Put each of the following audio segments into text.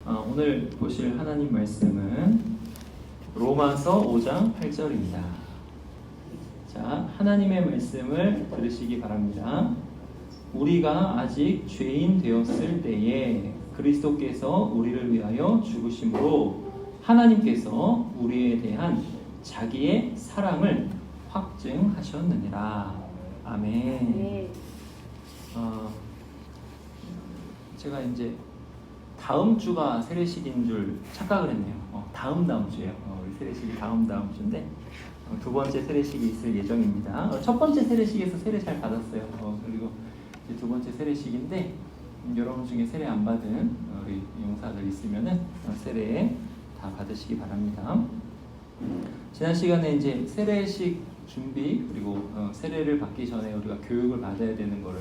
오늘 보실 하나님 말씀은 로마서 5장 8절입니다. 자, 하나님의 말씀을 들으시기 바랍니다. 우리가 아직 죄인 되었을 때에 그리스도께서 우리를 위하여 죽으심으로 하나님께서 우리에 대한 자기의 사랑을 확증하셨느니라. 아멘. 제가 이제 다음 주가 세례식인 줄 착각을 했네요. 다음 주예요. 우리 세례식이 다음 주인데 두 번째 세례식이 있을 예정입니다. 첫 번째 세례식에서 세례 잘 받았어요. 그리고 이제 두 번째 세례식인데 여러분 중에 세례 안 받은 우리 용사들 있으면은 세례 다 받으시기 바랍니다. 지난 시간에 이제 세례식 준비 그리고 세례를 받기 전에 우리가 교육을 받아야 되는 거를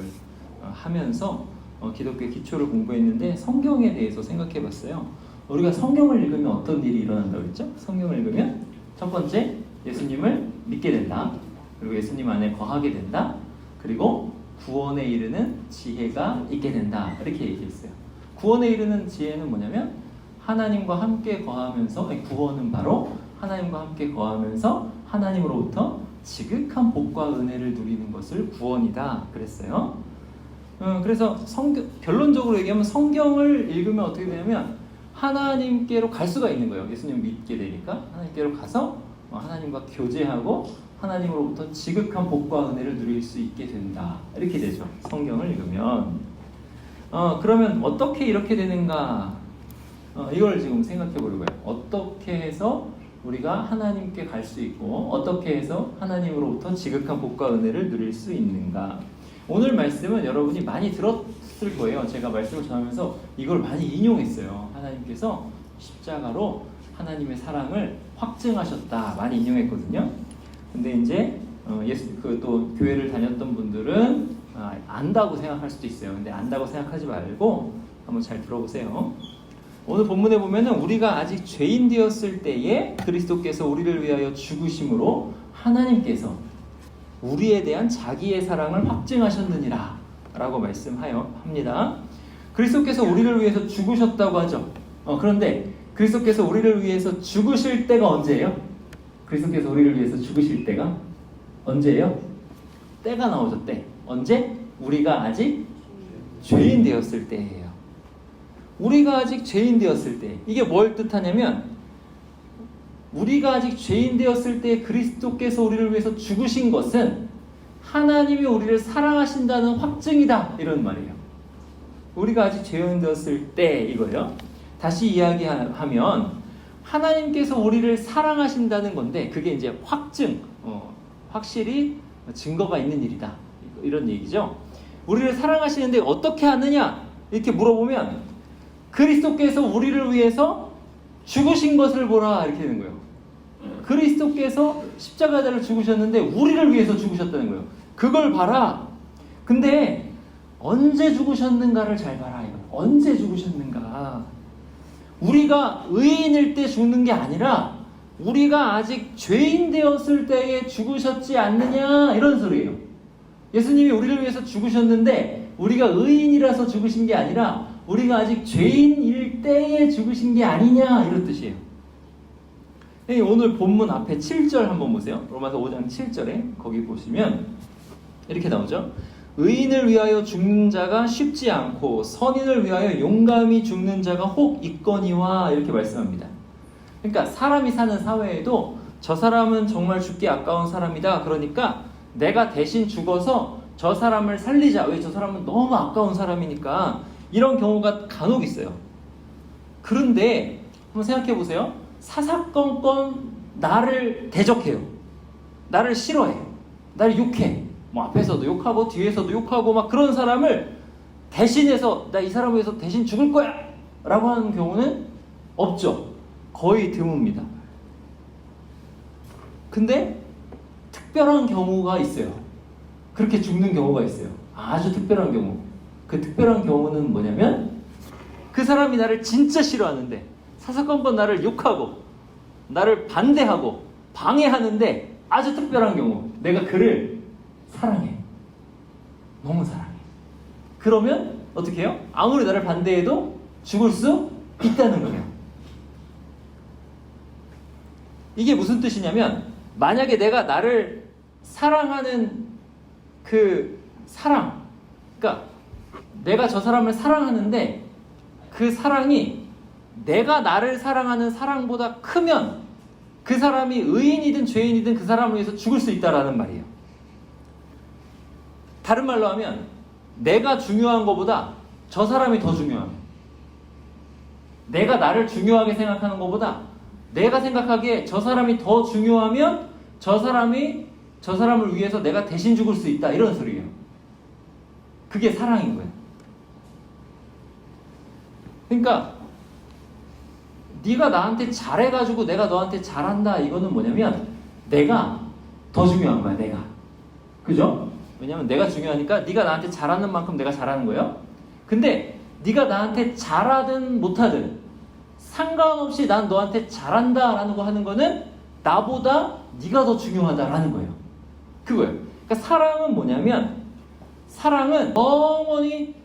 하면서 기독교 기초를 공부했는데 성경에 대해서 생각해 봤어요. 우리가 성경을 읽으면 어떤 일이 일어난다고 했죠? 성경을 읽으면 첫 번째, 예수님을 믿게 된다. 그리고 예수님 안에 거하게 된다. 그리고 구원에 이르는 지혜가 있게 된다. 이렇게 얘기했어요. 구원에 이르는 지혜는 뭐냐면 하나님과 함께 거하면서, 구원은 바로 하나님과 함께 거하면서 하나님으로부터 지극한 복과 은혜를 누리는 것을 구원이다 그랬어요. 그래서 결론적으로 얘기하면 성경을 읽으면 어떻게 되냐면 하나님께로 갈 수가 있는 거예요. 예수님 믿게 되니까 하나님께로 가서 하나님과 교제하고 하나님으로부터 지극한 복과 은혜를 누릴 수 있게 된다. 이렇게 되죠. 성경을 읽으면. 그러면 어떻게 이렇게 되는가? 이걸 지금 생각해 보려고 해요. 어떻게 해서 우리가 하나님께 갈 수 있고 어떻게 해서 하나님으로부터 지극한 복과 은혜를 누릴 수 있는가? 오늘 말씀은 여러분이 많이 들었을 거예요. 제가 말씀을 전하면서 이걸 많이 인용했어요. 하나님께서 십자가로 하나님의 사랑을 확증하셨다. 많이 인용했거든요. 근데 이제 또 교회를 다녔던 분들은 안다고 생각할 수도 있어요. 근데 안다고 생각하지 말고 한번 잘 들어보세요. 오늘 본문에 보면은 우리가 아직 죄인 되었을 때에 그리스도께서 우리를 위하여 죽으심으로 하나님께서 우리에 대한 자기의 사랑을 확증하셨느니라 라고 말씀합니다. 그리스도께서 우리를 위해서 죽으셨다고 하죠. 그런데 그리스도께서 우리를 위해서 죽으실 때가 언제예요? 그리스도께서 우리를 위해서 죽으실 때가 언제예요? 때가 나오죠. 때. 언제? 우리가 아직 죄인 되었을 때예요. 우리가 아직 죄인 되었을 때. 이게 뭘 뜻하냐면 우리가 아직 죄인 되었을 때 그리스도께서 우리를 위해서 죽으신 것은 하나님이 우리를 사랑하신다는 확증이다. 이런 말이에요. 우리가 아직 죄인 되었을 때 이거예요. 다시 이야기하면 하나님께서 우리를 사랑하신다는 건데 그게 이제 확증, 확실히 증거가 있는 일이다. 이런 얘기죠. 우리를 사랑하시는데 어떻게 하느냐? 이렇게 물어보면 그리스도께서 우리를 위해서 죽으신 것을 보라 이렇게 되는 거예요. 그리스도께서 십자가를 죽으셨는데 우리를 위해서 죽으셨다는 거예요. 그걸 봐라. 근데 언제 죽으셨는가를 잘 봐라. 이거. 언제 죽으셨는가. 우리가 의인일 때 죽는 게 아니라 우리가 아직 죄인 되었을 때에 죽으셨지 않느냐 이런 소리예요. 예수님이 우리를 위해서 죽으셨는데 우리가 의인이라서 죽으신 게 아니라 우리가 아직 죄인일 때에 죽으신 게 아니냐 이런 뜻이에요. 오늘 본문 앞에 7절 한번 보세요. 로마서 5장 7절에 거기 보시면 이렇게 나오죠. 의인을 위하여 죽는 자가 쉽지 않고 선인을 위하여 용감히 죽는 자가 혹 있거니와 이렇게 말씀합니다. 그러니까 사람이 사는 사회에도 저 사람은 정말 죽기 아까운 사람이다. 그러니까 내가 대신 죽어서 저 사람을 살리자. 왜? 저 사람은 너무 아까운 사람이니까. 이런 경우가 간혹 있어요. 그런데 한번 생각해 보세요. 사사건건 나를 대적해요. 나를 싫어해. 나를 욕해. 앞에서도 욕하고 뒤에서도 욕하고 막 그런 사람을 대신해서 나 이 사람을 위해서 대신 죽을 거야 라고 하는 경우는 없죠. 거의 드뭅니다. 근데 특별한 경우가 있어요. 그렇게 죽는 경우가 있어요. 아주 특별한 경우. 그 특별한 경우는 뭐냐면 그 사람이 나를 진짜 싫어하는데 사사건건 나를 욕하고 나를 반대하고 방해하는데 아주 특별한 경우 내가 그를 사랑해. 너무 사랑해. 그러면 어떻게 해요? 아무리 나를 반대해도 죽을 수 있다는 거예요. 이게 무슨 뜻이냐면 만약에 내가 나를 사랑하는 그 사랑, 그러니까 내가 저 사람을 사랑하는데 그 사랑이 내가 나를 사랑하는 사랑보다 크면 그 사람이 의인이든 죄인이든 그 사람을 위해서 죽을 수 있다라는 말이에요. 다른 말로 하면 내가 중요한 것보다 저 사람이 더 중요하면, 내가 나를 중요하게 생각하는 것보다 내가 생각하기에 저 사람이 더 중요하면 저 사람이 저 사람을 위해서 내가 대신 죽을 수 있다, 이런 소리예요. 그게 사랑인 거예요. 그러니까 네가 나한테 잘해가지고 내가 너한테 잘한다, 이거는 뭐냐면 내가 더 중요한 거야. 내가. 그죠? 왜냐면 내가 중요하니까 네가 나한테 잘하는 만큼 내가 잘하는 거예요. 근데 네가 나한테 잘하든 못하든 상관없이 난 너한테 잘한다라는 거 하는 거는 나보다 네가 더 중요하다라는 거예요. 그거예요. 그러니까 사랑은 뭐냐면, 사랑은 영원히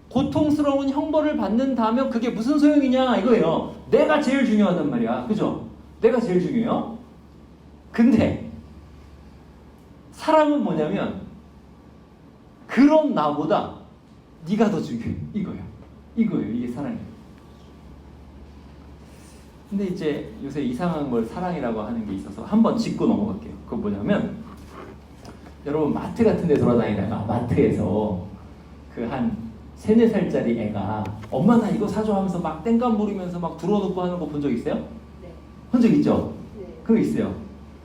고통스러운 형벌을 받는다면 그게 무슨 소용이냐 이거예요. 내가 제일 중요하단 말이야. 그죠? 내가 제일 중요해요. 근데 사랑은 뭐냐면 그런 나보다 네가 더 중요해. 이거예요. 이게 사랑이에요. 근데 이제 요새 이상한 걸 사랑이라고 하는 게 있어서 한번 짚고 넘어갈게요. 그거 뭐냐면, 여러분 마트 같은 데 돌아다니다가 마트에서 그 한 3, 4살짜리 애가 엄마 나 이거 사줘 하면서 막 땡깡 부리면서 막 들어놓고 하는 거 본 적 있어요? 네. 본 적 있죠? 네. 그거 있어요.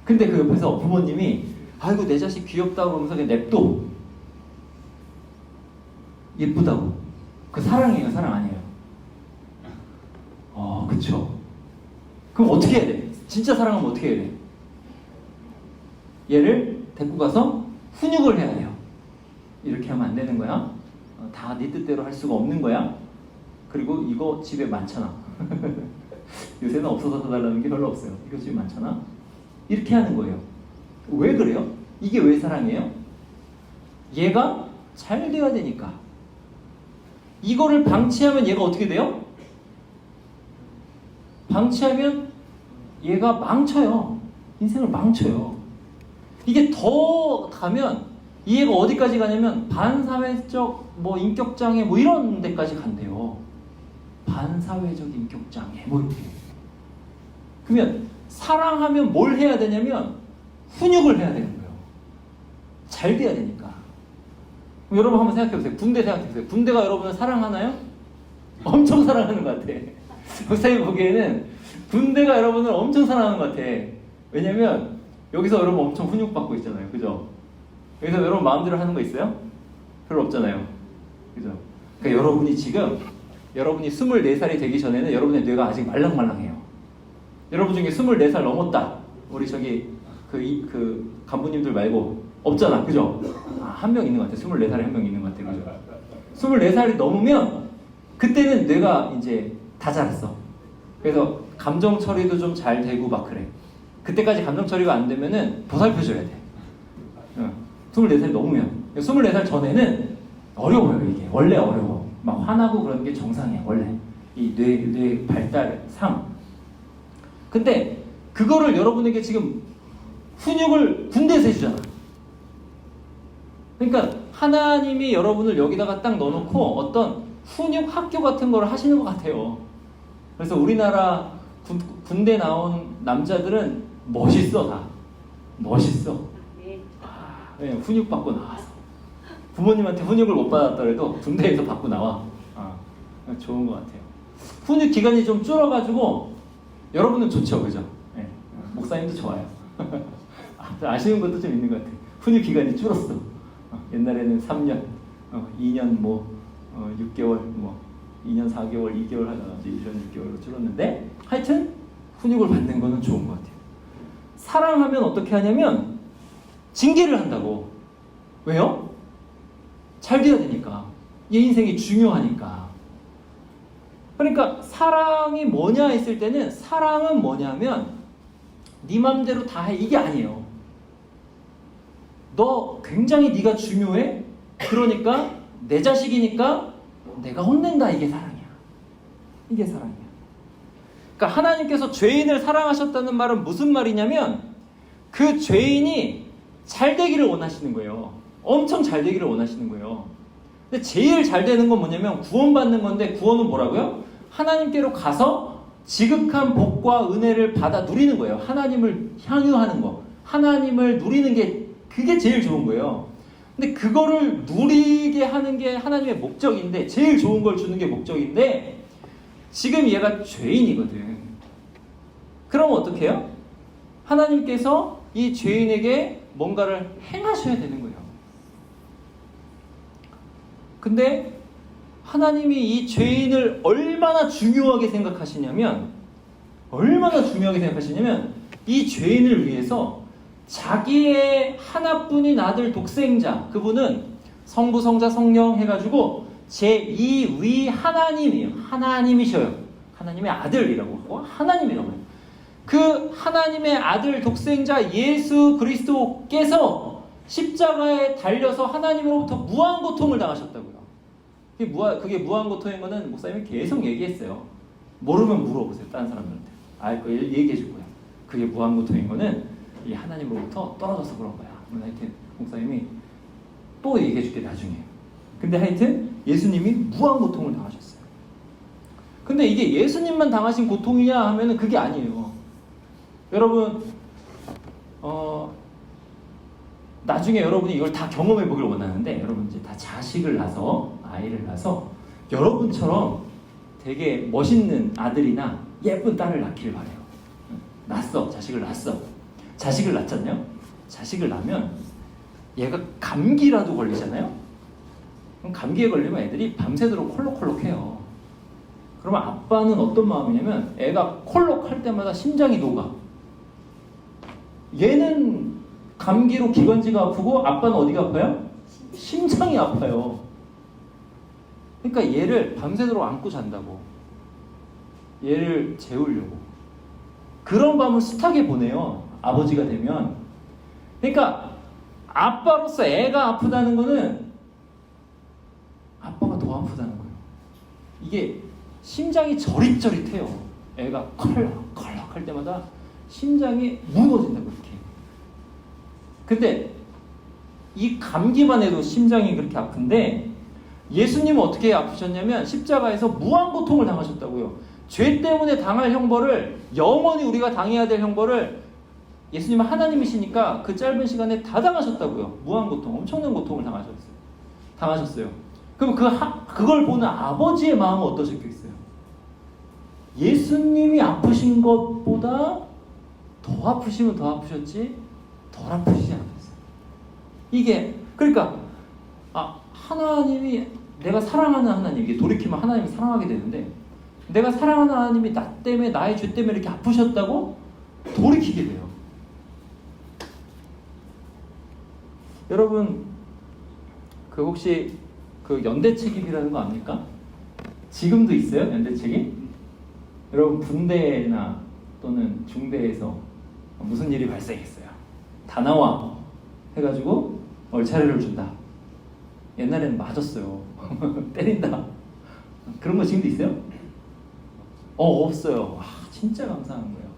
근데 그 옆에서 부모님이 아이고 내 자식 귀엽다고 그러면서 그냥 냅둬. 예쁘다고. 그 사랑이에요, 사랑 아니에요? 그쵸. 그럼 어떻게 해야 돼? 진짜 사랑하면 어떻게 해야 돼? 얘를 데리고 가서 훈육을 해야 돼요. 이렇게 하면 안 되는 거야. 다 네 뜻대로 할 수가 없는 거야. 그리고 이거 집에 많잖아. 요새는 없어서 사달라는 게 별로 없어요. 이거 집에 많잖아. 이렇게 하는 거예요. 왜 그래요? 이게 왜 사랑이에요? 얘가 잘 돼야 되니까. 이거를 방치하면 얘가 어떻게 돼요? 방치하면 얘가 망쳐요. 인생을 망쳐요. 이게 더 가면 이 애가 어디까지 가냐면 반사회적 뭐 인격장애 뭐 이런 데까지 간대요. 반사회적 인격장애 뭐 이렇게. 그러면 사랑하면 뭘 해야 되냐면 훈육을 해야 되는 거예요. 잘 돼야 되니까. 여러분 한번 생각해보세요. 군대 생각해보세요. 군대가 여러분을 사랑하나요? 엄청 사랑하는 것 같아. 목사님 보기에는 군대가 여러분을 엄청 사랑하는 것 같아. 왜냐면 여기서 여러분 엄청 훈육받고 있잖아요. 그죠? 여기서 여러분 마음대로 하는 거 있어요? 별로 없잖아요. 그죠? 그러니까 여러분이 지금 여러분이 24살이 되기 전에는 여러분의 뇌가 아직 말랑말랑해요. 여러분 중에 24살 넘었다. 우리 저기 그 간부님들 말고 없잖아. 그죠? 한 명 있는 것 같아. 24살에 한 명 있는 것 같아. 그죠? 24살이 넘으면 그때는 뇌가 이제 다 자랐어. 그래서 감정 처리도 좀 잘 되고 막 그래. 그때까지 감정 처리가 안 되면은 보살펴줘야 돼. 24살 넘으면. 24살 전에는 어려워요, 이게. 원래 어려워. 막 화나고 그런 게 정상이야, 원래. 이 뇌 발달상. 근데 그거를 여러분에게 지금 훈육을 군대에서 해주잖아. 그러니까 하나님이 여러분을 여기다가 딱 넣어놓고 어떤 훈육 학교 같은 걸 하시는 것 같아요. 그래서 우리나라 군대 나온 남자들은 멋있어, 다. 멋있어. 네, 훈육 받고 나와서. 부모님한테 훈육을 못 받았더라도 군대에서 받고 나와. 좋은 것 같아요. 훈육 기간이 좀 줄어가지고 여러분은 좋죠, 그죠? 네. 목사님도 좋아요. 아쉬운 것도 좀 있는 것 같아요. 훈육 기간이 줄었어. 옛날에는 3년, 2년 뭐 6개월, 뭐 2년 4개월, 2개월 하다가 이제 1년 6개월로 줄었는데 하여튼 훈육을 받는 거는 좋은 것 같아요. 사랑하면 어떻게 하냐면 징계를 한다고. 왜요? 잘 돼야 되니까. 얘 인생이 중요하니까. 그러니까 사랑이 뭐냐 했을 때는 사랑은 뭐냐면 네 맘대로 다 해 이게 아니에요. 너 굉장히 네가 중요해? 그러니까 내 자식이니까 내가 혼낸다. 이게 사랑이야. 이게 사랑이야. 그러니까 하나님께서 죄인을 사랑하셨다는 말은 무슨 말이냐면 그 죄인이 잘 되기를 원하시는 거예요. 엄청 잘 되기를 원하시는 거예요. 근데 제일 잘 되는 건 뭐냐면 구원받는 건데, 구원은 뭐라고요? 하나님께로 가서 지극한 복과 은혜를 받아 누리는 거예요. 하나님을 향유하는 거. 하나님을 누리는 게 그게 제일 좋은 거예요. 근데 그거를 누리게 하는 게 하나님의 목적인데, 제일 좋은 걸 주는 게 목적인데, 지금 얘가 죄인이거든. 그럼 어떻게 해요? 하나님께서 이 죄인에게 뭔가를 행하셔야 되는 거예요. 근데 하나님이 이 죄인을 얼마나 중요하게 생각하시냐면 이 죄인을 위해서 자기의 하나뿐인 아들 독생자, 그분은 성부, 성자, 성령 해가지고 제2위 하나님이에요. 하나님이셔요. 하나님의 아들이라고 하고 하나님이라고 해요. 그 하나님의 아들 독생자 예수 그리스도께서 십자가에 달려서 하나님으로부터 무한고통을 당하셨다고요. 그게 무한고통인 거는 목사님이 계속 얘기했어요. 모르면 물어보세요. 다른 사람들한테. 알 거 얘기해 줄 거예요. 그게 무한고통인 거는 이 하나님으로부터 떨어져서 그런 거야. 하여튼 목사님이 또 얘기해 줄게 나중에. 근데 하여튼 예수님이 무한고통을 당하셨어요. 근데 이게 예수님만 당하신 고통이냐 하면은 그게 아니에요. 여러분 나중에 여러분이 이걸 다 경험해 보길 원하는데, 여러분 이제 다 자식을 낳아서 아이를 낳아서 여러분처럼 되게 멋있는 아들이나 예쁜 딸을 낳기를 바래요. 자식을 낳잖아요. 자식을 낳으면 얘가 감기라도 걸리잖아요. 그럼 감기에 걸리면 애들이 밤새도록 콜록콜록해요. 그러면 아빠는 어떤 마음이냐면 애가 콜록할 때마다 심장이 녹아. 얘는 감기로 기관지가 아프고 아빠는 어디가 아파요? 심장이 아파요. 그러니까 얘를 밤새도록 안고 잔다고. 얘를 재우려고. 그런 밤을 숱하게 보내요. 아버지가 되면. 그러니까 아빠로서 애가 아프다는 거는 아빠가 더 아프다는 거예요. 이게 심장이 저릿저릿해요. 애가 컬럭컬럭 할 때마다 심장이 무너진다고 이렇게. 근데 이 감기만 해도 심장이 그렇게 아픈데 예수님은 어떻게 아프셨냐면 십자가에서 무한고통을 당하셨다고요. 죄 때문에 당할 형벌을, 영원히 우리가 당해야 될 형벌을 예수님은 하나님이시니까 그 짧은 시간에 다 당하셨다고요. 무한고통, 엄청난 고통을 당하셨어요. 그럼 그걸 보는 아버지의 마음은 어떠셨겠어요? 예수님이 아프신 것보다 더 아프시면 더 아프셨지 덜 아프시지 않았어요. 이게 그러니까 하나님이, 내가 사랑하는 하나님, 이게 돌이키면 하나님이 사랑하게 되는데, 내가 사랑하는 하나님이 나 때문에, 나의 죄 때문에 이렇게 아프셨다고 돌이키게 돼요. 여러분 혹시 그 연대책임이라는 거 압니까? 지금도 있어요, 연대책임? 여러분 군대나 또는 중대에서 무슨 일이 발생했어요. 다 나와 해가지고 얼차려를 준다. 옛날에는 맞았어요. 때린다. 그런 거 지금도 있어요? 없어요. 진짜 감사한 거예요.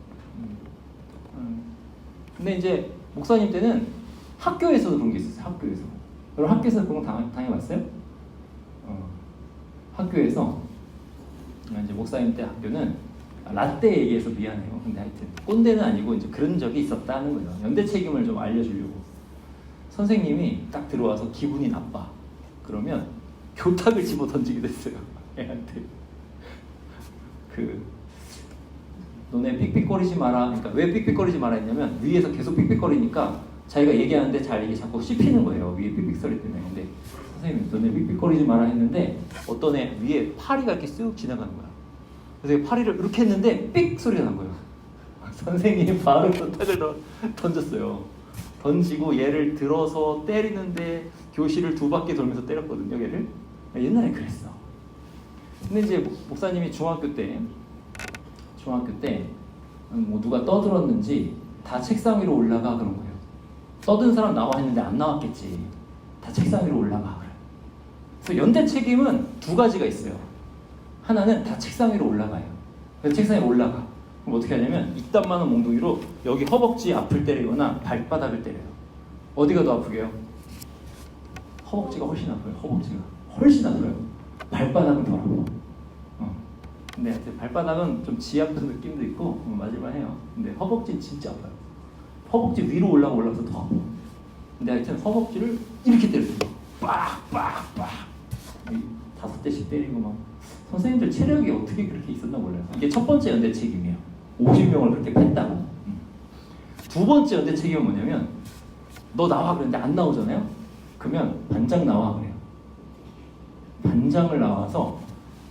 근데 이제 목사님 때는 학교에서도 그런 게 있었어요. 학교에서. 여러분 학교에서 그런 거 당해봤어요? 학교에서 이제 목사님 때 학교는 라떼 얘기해서 미안해요. 근데 하여튼 꼰대는 아니고 이제 그런 적이 있었다는 거예요. 연대 책임을 좀 알려주려고. 선생님이 딱 들어와서 기분이 나빠. 그러면 교탁을 집어 던지게 됐어요. 애한테. 너네 삑삑거리지 마라. 그러니까 왜 삑삑거리지 마라 했냐면 위에서 계속 삑삑거리니까 자기가 얘기하는데 이게 자꾸 씹히는 거예요. 위에 삑삑소리 때문에. 근데 선생님이 너네 삑삑거리지 마라 했는데 어떤 애 위에 파리가 이렇게 쓱 지나가는 거야. 그래서 파리를 이렇게 했는데 삑 소리가 난 거예요. 선생님이 바로 교탁을 던졌어요. 던지고 얘를 들어서 때리는데 교실을 2바퀴 돌면서 때렸거든요. 얘를. 옛날에 그랬어. 근데 이제 목사님이 중학교 때 뭐 누가 떠들었는지 다 책상 위로 올라가 그런 거예요. 떠든 사람 나와 했는데 안 나왔겠지. 다 책상 위로 올라가 그래. 그래서 연대 책임은 2가지가 있어요. 하나는 다 책상 위로 올라가요. 그래서 책상 위로 올라가. 그럼 어떻게 하냐면 이딴만한 몽둥이로 여기 허벅지 앞을 때리거나 발바닥을 때려요. 어디가 더 아프게요? 허벅지가 훨씬 아파요. 허벅지가 훨씬 아파요. 발바닥은 덜 아파요. 근데 발바닥은 좀 지 아픈 느낌도 있고 맞을만 해요. 근데 허벅지는 진짜 아파요. 허벅지 위로 올라가서 더 아파요. 근데 하여튼 허벅지를 이렇게 때려요. 빡빡빡 5대씩 때리고 막. 선생님들 체력이 어떻게 그렇게 있었나 몰라요. 이게 첫 번째 연대 책임이에요. 50명을 그렇게 뺐다고. 두 번째 연대 책임은 뭐냐면 너 나와 그랬는데 안 나오잖아요. 그러면 반장 나와 그래요.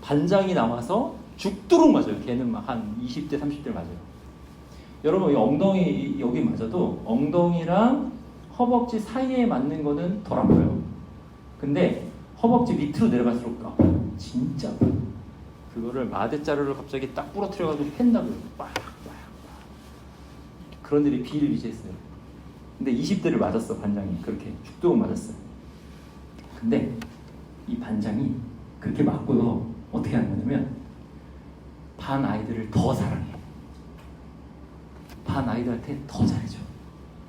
반장이 나와서 죽도록 맞아요. 걔는 막 한 20대 30대 맞아요. 여러분 이 엉덩이 여기 맞아도 엉덩이랑 허벅지 사이에 맞는 거는 덜 아파요. 근데 허벅지 밑으로 내려갈수록 아파요. 진짜 아파요. 그거를 마대자루를 갑자기 딱 부러뜨려가지고 팬다고요. 빡빡. 그런 일이 비일비재했어요. 근데 20대를 맞았어. 반장이 그렇게 죽도록 맞았어요. 근데 이 반장이 그렇게 맞고도 어떻게 하는 거냐면 반 아이들을 더 사랑해. 반 아이들한테 더 잘해줘.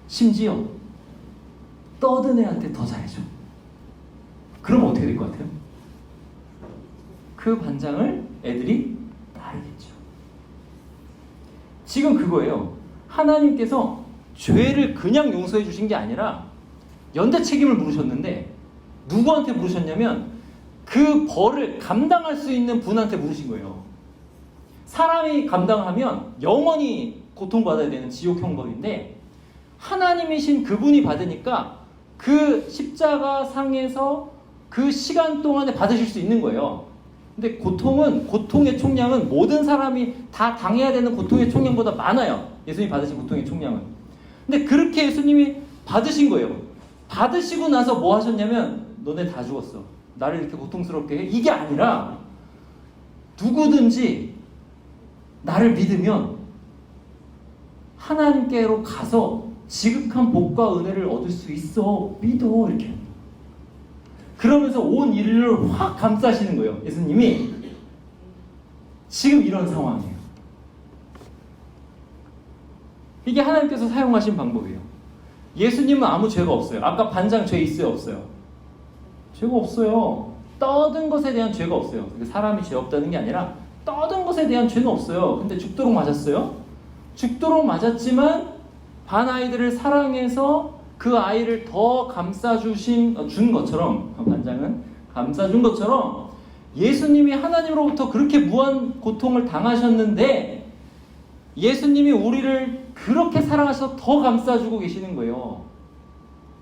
심지어 떠든 애한테 더 잘해줘. 그럼 어떻게 될 것 같아요? 그 반장을 애들이 따르겠죠. 지금 그거예요. 하나님께서 죄를 그냥 용서해 주신 게 아니라 연대 책임을 물으셨는데 누구한테 물으셨냐면 그 벌을 감당할 수 있는 분한테 물으신 거예요. 사람이 감당하면 영원히 고통받아야 되는 지옥형 벌인데 하나님이신 그분이 받으니까 그 십자가 상에서 그 시간 동안에 받으실 수 있는 거예요. 근데 고통의 총량은 모든 사람이 다 당해야 되는 고통의 총량보다 많아요. 예수님이 받으신 고통의 총량은. 근데 그렇게 예수님이 받으신 거예요. 받으시고 나서 뭐 하셨냐면 너네 다 죽었어. 나를 이렇게 고통스럽게 해. 이게 아니라 누구든지 나를 믿으면 하나님께로 가서 지극한 복과 은혜를 얻을 수 있어. 믿어. 이렇게. 그러면서 온 인류를 확 감싸시는 거예요. 예수님이. 지금 이런 상황이에요. 이게 하나님께서 사용하신 방법이에요. 예수님은 아무 죄가 없어요. 아까 반장 죄 있어요? 없어요? 죄가 없어요. 떠든 것에 대한 죄가 없어요. 사람이 죄 없다는 게 아니라 떠든 것에 대한 죄는 없어요. 근데 죽도록 맞았어요. 죽도록 맞았지만 반 아이들을 사랑해서 그 아이를 더 준 것처럼 반장은 감싸준 것처럼 예수님이 하나님으로부터 그렇게 무한 고통을 당하셨는데 예수님이 우리를 그렇게 사랑하셔서 더 감싸주고 계시는 거예요.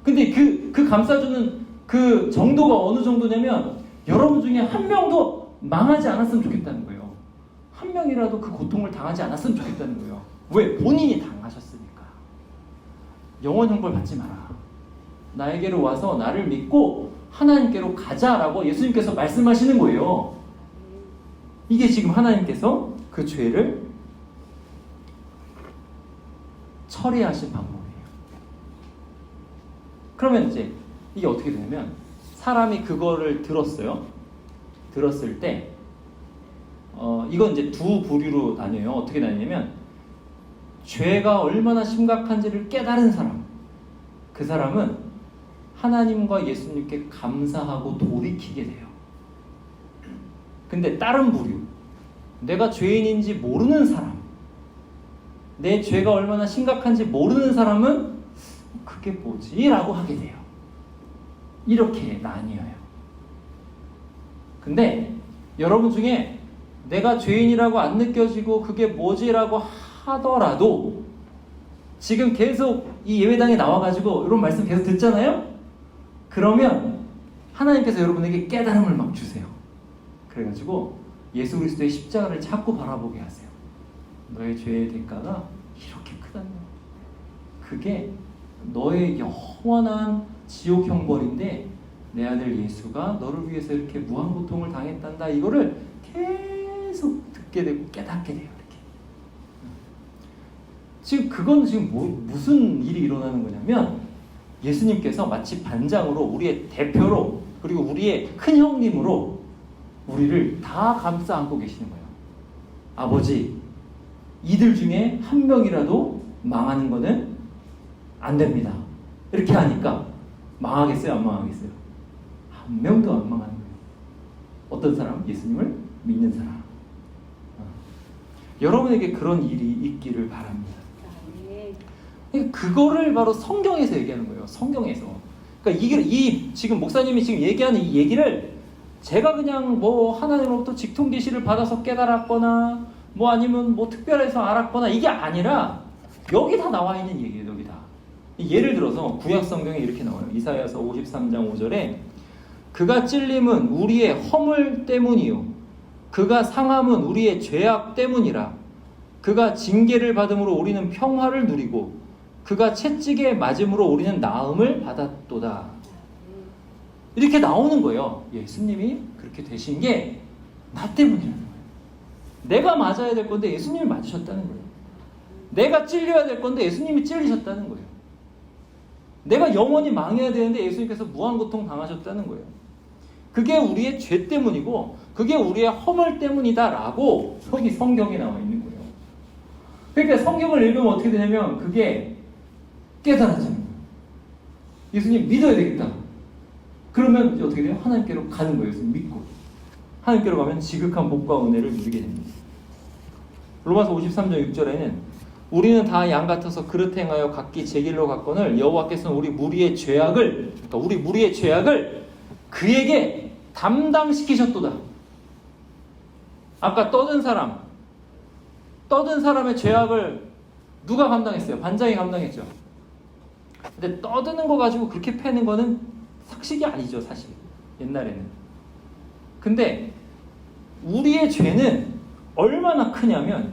근데 그 감싸주는 그 정도가 어느 정도냐면 여러분 중에 한 명도 망하지 않았으면 좋겠다는 거예요. 한 명이라도 그 고통을 당하지 않았으면 좋겠다는 거예요. 왜? 본인이 당하셨으니까. 영원 형벌 받지 마라. 나에게로 와서 나를 믿고 하나님께로 가자라고 예수님께서 말씀하시는 거예요. 이게 지금 하나님께서 그 죄를 처리하신 방법이에요. 그러면 이제 이게 어떻게 되냐면 사람이 그거를 들었어요. 들었을 때 이건 이제 두 부류로 나뉘어요. 어떻게 나뉘냐면 죄가 얼마나 심각한지를 깨달은 사람, 그 사람은 하나님과 예수님께 감사하고 돌이키게 돼요. 근데 다른 부류, 내가 죄인인지 모르는 사람, 내 죄가 얼마나 심각한지 모르는 사람은 그게 뭐지? 라고 하게 돼요. 이렇게 나뉘어요. 근데 여러분 중에 내가 죄인이라고 안 느껴지고 그게 뭐지라고 하더라도 지금 계속 이 예배당에 나와가지고 이런 말씀 계속 듣잖아요? 그러면 하나님께서 여러분에게 깨달음을 막 주세요. 그래가지고 예수 그리스도의 십자가를 자꾸 바라보게 하세요. 너의 죄의 대가가 이렇게 크다는 거예요. 그게 너의 영원한 지옥 형벌인데 내 아들 예수가 너를 위해서 이렇게 무한고통을 당했단다. 이거를 계속 듣게 되고 깨닫게 돼요. 이렇게. 지금 그건 지금 무슨 일이 일어나는 거냐면 예수님께서 마치 반장으로 우리의 대표로 그리고 우리의 큰 형님으로 우리를 다 감싸 안고 계시는 거예요. 아버지, 이들 중에 한 명이라도 망하는 거는 안 됩니다. 이렇게 하니까 망하겠어요? 안 망하겠어요? 한 명도 안 망하는 거예요. 어떤 사람? 예수님을 믿는 사람. 여러분에게 그런 일이 있기를 바랍니다. 그거를 바로 성경에서 얘기하는 거예요. 성경에서. 그러니까 지금 목사님이 지금 얘기하는 이 얘기를 제가 그냥 뭐 하나님으로부터 직통 계시를 받아서 깨달았거나 뭐 아니면 뭐 특별해서 알았거나 이게 아니라 여기 다 나와 있는 얘기예요. 여기 다. 예를 들어서 구약 성경에 이렇게 나와요. 이사야서 53장 5절에 그가 찔림은 우리의 허물 때문이요 그가 상함은 우리의 죄악 때문이라. 그가 징계를 받음으로 우리는 평화를 누리고 그가 채찍에 맞음으로 우리는 나음을 받았도다. 이렇게 나오는 거예요. 예수님이 그렇게 되신 게 나 때문이라는 거예요. 내가 맞아야 될 건데 예수님이 맞으셨다는 거예요. 내가 찔려야 될 건데 예수님이 찔리셨다는 거예요. 내가 영원히 망해야 되는데 예수님께서 무한고통 당하셨다는 거예요. 그게 우리의 죄 때문이고 그게 우리의 허물 때문이다라고 여기 성경에 나와 있는 거예요. 그러니까 성경을 읽으면 어떻게 되냐면 그게 깨달아지는 거예요. 예수님 믿어야 되겠다. 그러면 어떻게 돼요? 하나님께로 가는 거예요. 예수님 믿고. 하나님께로 가면 지극한 복과 은혜를 누리게 됩니다. 로마서 53장 6절에는 우리는 다 양 같아서 그릇 행하여 각기 제 길로 갔거늘 여호와께서는 우리 무리의 죄악을 그에게 담당시키셨도다. 아까 떠든 사람의 죄악을 누가 감당했어요? 반장이 감당했죠. 근데 떠드는 거 가지고 그렇게 패는 거는 삭식이 아니죠, 사실. 옛날에는. 근데 우리의 죄는 얼마나 크냐면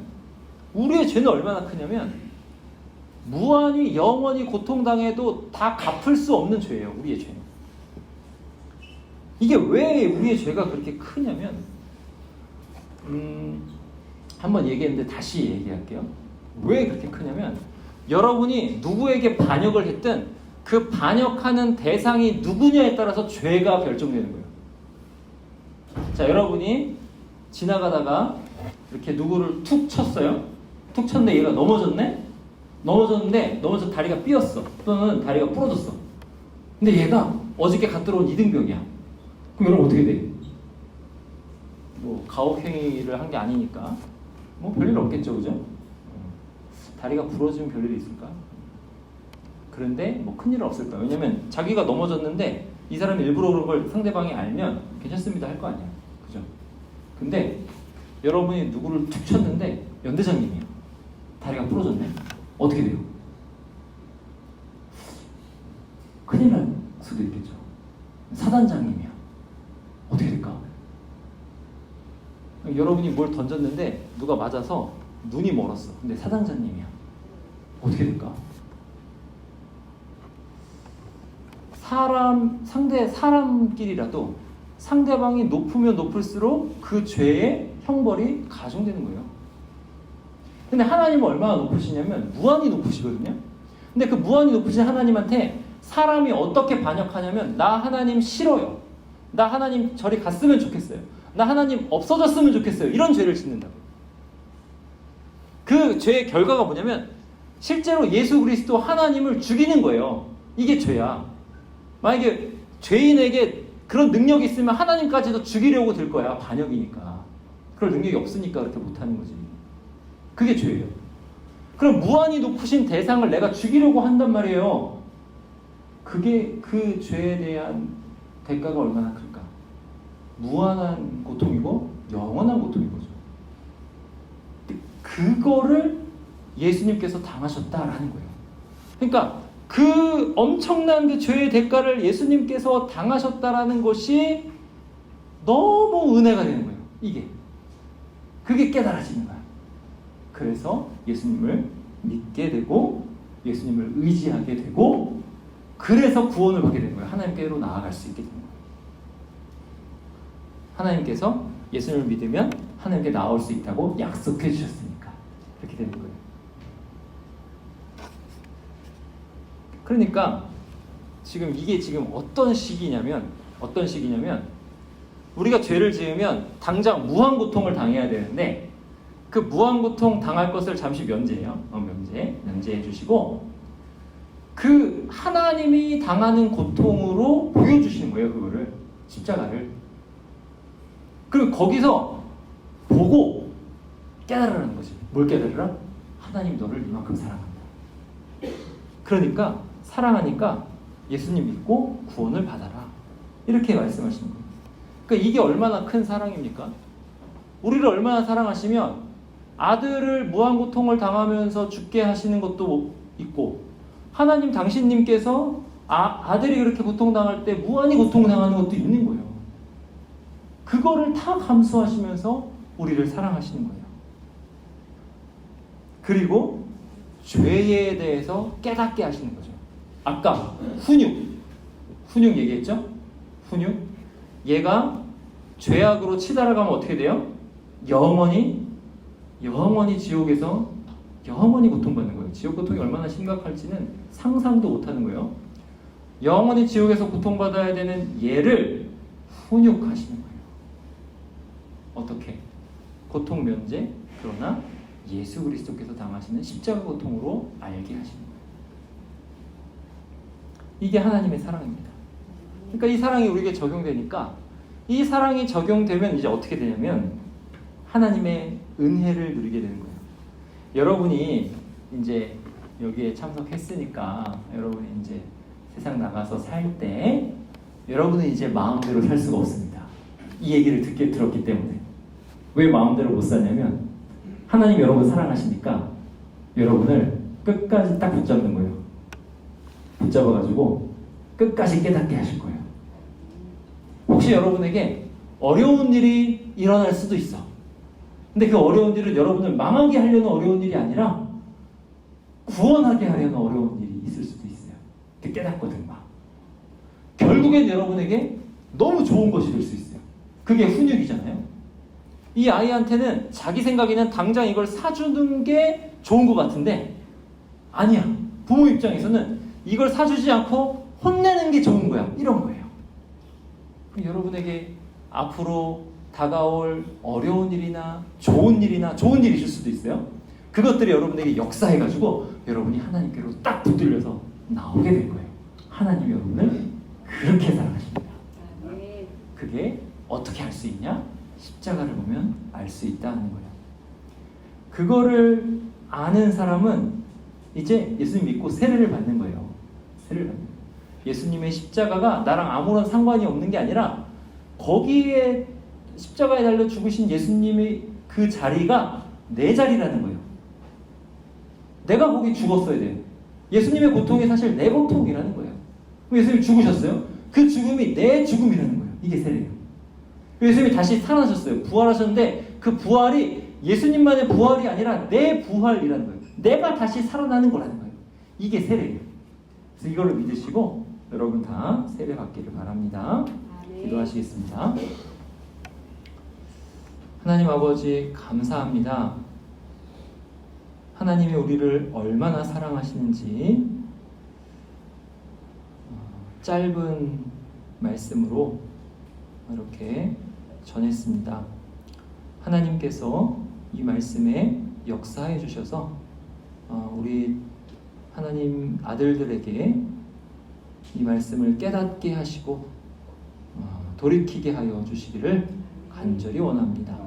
무한히 영원히 고통당해도 다 갚을 수 없는 죄예요. 우리의 죄는. 이게 왜 우리의 죄가 그렇게 크냐면 한번 얘기했는데 다시 얘기할게요. 왜 그렇게 크냐면 여러분이 누구에게 반역을 했든 그 반역하는 대상이 누구냐에 따라서 죄가 결정되는 거예요. 자, 여러분이 지나가다가 이렇게 누구를 툭 쳤어요. 툭 쳤는데 얘가 넘어졌는데 다리가 삐었어. 또는 다리가 부러졌어. 근데 얘가 어저께 갓 들어온 이등병이야. 그럼 여러분 어떻게 돼? 뭐 가혹행위를 한 게 아니니까 뭐 별일 없겠죠, 그죠? 다리가 부러지면 별일이 있을까? 그런데 뭐 큰일은 없을 거야. 왜냐면 자기가 넘어졌는데 이 사람이 일부러 그런 걸 상대방이 알면 괜찮습니다 할 거 아니야, 그죠? 근데 여러분이 누구를 툭 쳤는데 연대장님이야. 다리가 부러졌네. 어떻게 돼요? 큰일 날 수도 있겠죠. 사단장님이야. 어떻게 될까? 여러분이 뭘 던졌는데 누가 맞아서 눈이 멀었어. 근데 사단장님이야. 어떻게 될까? 사람끼리라도 상대방이 높으면 높을수록 그 죄의 형벌이 가중되는 거예요. 근데 하나님은 얼마나 높으시냐면 무한히 높으시거든요. 근데 그 무한히 높으신 하나님한테 사람이 어떻게 반역하냐면 나 하나님 싫어요. 나 하나님 저리 갔으면 좋겠어요. 나 하나님 없어졌으면 좋겠어요. 이런 죄를 짓는다고. 그 죄의 결과가 뭐냐면 실제로 예수 그리스도 하나님을 죽이는 거예요. 이게 죄야. 만약에 죄인에게 그런 능력이 있으면 하나님까지도 죽이려고 들 거야. 반역이니까. 그럴 능력이 없으니까 그렇게 못하는 거지. 그게 죄예요. 그럼 무한히 높으신 대상을 내가 죽이려고 한단 말이에요. 그게 그 죄에 대한 대가가 얼마나 클까? 무한한 고통이고 영원한 고통인 거죠. 그거를 예수님께서 당하셨다라는 거예요. 그러니까 그 엄청난 그 죄의 대가를 예수님께서 당하셨다라는 것이 너무 은혜가 되는 거예요. 그게 깨달아지는 거야. 그래서 예수님을 믿게 되고 예수님을 의지하게 되고 그래서 구원을 받게 되는 거예요. 하나님께로 나아갈 수 있게 되는 거예요. 하나님께서 예수님을 믿으면 하나님께 나올 수 있다고 약속해 주셨으니까 그렇게 되는 거예요. 그러니까 이게 어떤 시기냐면 우리가 죄를 지으면 당장 무한 고통을 당해야 되는데 그 무한고통 당할 것을 잠시 면제해요. 면제해 주시고 그 하나님이 당하는 고통으로 보여주시는 거예요. 그거를 십자가를. 그리고 거기서 보고 깨달으라는 거지. 뭘 깨달으라? 하나님 너를 이만큼 사랑한다. 그러니까 사랑하니까 예수님 믿고 구원을 받아라. 이렇게 말씀하시는 거예요. 그러니까 이게 얼마나 큰 사랑입니까? 우리를 얼마나 사랑하시면 아들을 무한고통을 당하면서 죽게 하시는 것도 있고 하나님 당신님께서 아들이 그렇게 고통당할 때 무한히 고통당하는 것도 있는 거예요. 그거를 다 감수하시면서 우리를 사랑하시는 거예요. 그리고 죄에 대해서 깨닫게 하시는 거죠. 아까 훈육 얘기했죠? 훈육. 얘가 죄악으로 치달아가면 어떻게 돼요? 영원히 지옥에서 영원히 고통받는 거예요. 지옥 고통이 얼마나 심각할지는 상상도 못하는 거예요. 영원히 지옥에서 고통받아야 되는 얘를 훈육하시는 거예요. 어떻게? 고통 면제, 그러나 예수 그리스도께서 당하시는 십자가 고통으로 알게 하시는 거예요. 이게 하나님의 사랑입니다. 그러니까 이 사랑이 우리에게 적용되니까 이 사랑이 적용되면 이제 어떻게 되냐면 하나님의 은혜를 누리게 되는 거예요. 여러분이 이제 여기에 참석했으니까 여러분이 이제 세상 나가서 살 때 여러분은 이제 마음대로 살 수가 없습니다. 이 얘기를 들었기 때문에. 왜 마음대로 못 사냐면 하나님 여러분 사랑하시니까 여러분을 끝까지 딱 붙잡는 거예요. 붙잡아가지고 끝까지 깨닫게 하실 거예요. 혹시 여러분에게 어려운 일이 일어날 수도 있어. 근데 그 어려운 일은 여러분을 망하게 하려는 어려운 일이 아니라 구원하게 하려는 어려운 일이 있을 수도 있어요. 깨닫거든 막. 결국엔 여러분에게 너무 좋은 것이 될 수 있어요. 그게 훈육이잖아요. 이 아이한테는 자기 생각에는 당장 이걸 사주는 게 좋은 것 같은데 아니야. 부모 입장에서는 이걸 사주지 않고 혼내는 게 좋은 거야. 이런 거예요. 여러분에게 앞으로 다가올 어려운 일이나 좋은 일이 있을 수도 있어요. 그것들이 여러분에게 역사해가지고 여러분이 하나님께로 딱 붙들려서 나오게 될 거예요. 하나님이 여러분을 그렇게 사랑하십니다. 그게 어떻게 할 수 있냐? 십자가를 보면 알 수 있다는 거예요. 그거를 아는 사람은 이제 예수님 믿고 세례를 받는 거예요. 세례를 받는 거예요. 예수님의 십자가가 나랑 아무런 상관이 없는 게 아니라 거기에 십자가에 달려 죽으신 예수님의 그 자리가 내 자리라는 거예요. 내가 거기 죽었어야 돼요. 예수님의 고통이 사실 내 고통이라는 거예요. 예수님이 죽으셨어요. 그 죽음이 내 죽음이라는 거예요. 이게 세례예요. 예수님이 다시 살아나셨어요. 부활하셨는데 그 부활이 예수님만의 부활이 아니라 내 부활이라는 거예요. 내가 다시 살아나는 거라는 거예요. 이게 세례예요. 그래서 이걸로 믿으시고 여러분 다 세례 받기를 바랍니다. 기도하시겠습니다. 하나님 아버지 감사합니다. 하나님이 우리를 얼마나 사랑하시는지 짧은 말씀으로 이렇게 전했습니다. 하나님께서 이 말씀에 역사해 주셔서 우리 하나님 아들들에게 이 말씀을 깨닫게 하시고 돌이키게 하여 주시기를 간절히 원합니다.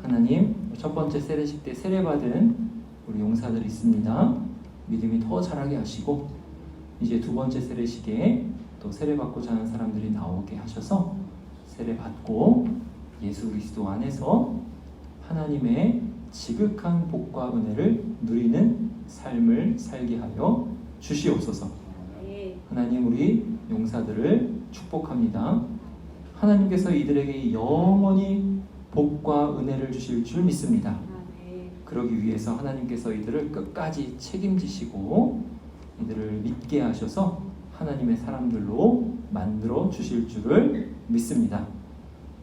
하나님, 첫 번째 세례식 때 세례받은 우리 용사들이 있습니다. 믿음이 더 자라게 하시고 이제 두 번째 세례식에 또 세례받고자 하는 사람들이 나오게 하셔서 세례받고 예수 그리스도 안에서 하나님의 지극한 복과 은혜를 누리는 삶을 살게 하여 주시옵소서. 하나님, 우리 용사들을 축복합니다. 하나님께서 이들에게 영원히 복과 은혜를 주실 줄 믿습니다. 그러기 위해서 하나님께서 이들을 끝까지 책임지시고 이들을 믿게 하셔서 하나님의 사람들로 만들어 주실 줄을 믿습니다.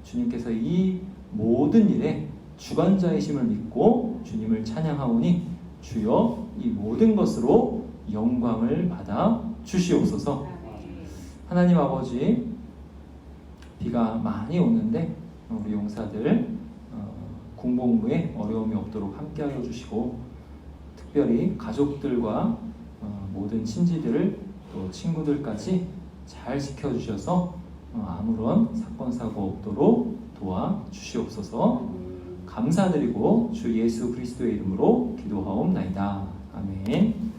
주님께서 이 모든 일에 주관자이심을 믿고 주님을 찬양하오니 주여 이 모든 것으로 영광을 받아 주시옵소서. 하나님 아버지, 비가 많이 오는데 우리 용사들 군복무에 어려움이 없도록 함께하여 주시고 특별히 가족들과 모든 친지들을 또 친구들까지 잘 지켜주셔서 아무런 사건 사고 없도록 도와주시옵소서. 감사드리고 주 예수 그리스도의 이름으로 기도하옵나이다. 아멘.